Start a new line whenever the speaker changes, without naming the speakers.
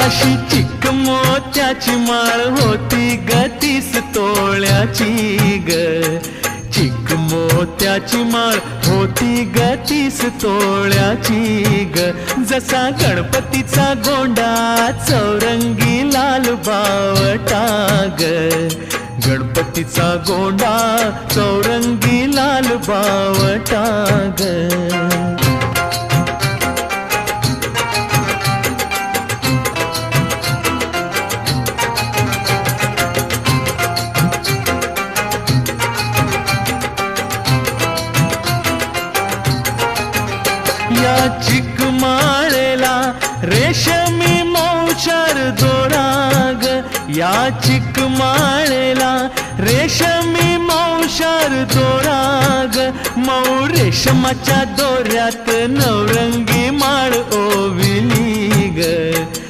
अशी चिक मोत्याची माळ होती ग 30 तोळ्याची ग, चिक मोत्याची माळ होती ग 30 तोळ्याची ग. जसा गणपतीचा गोंडा चौरंगी लाल बावटा ग, गणपतीचा गोंडा चौरंगी लाल बावटा ग. या चिकमाळेला रेशमी मौचार दोराग, या चिकमाळेला रेशमी मौचार दोराग. मऊ रेशमाच्या दोऱ्यात नवरंगी माळ ओविली ग.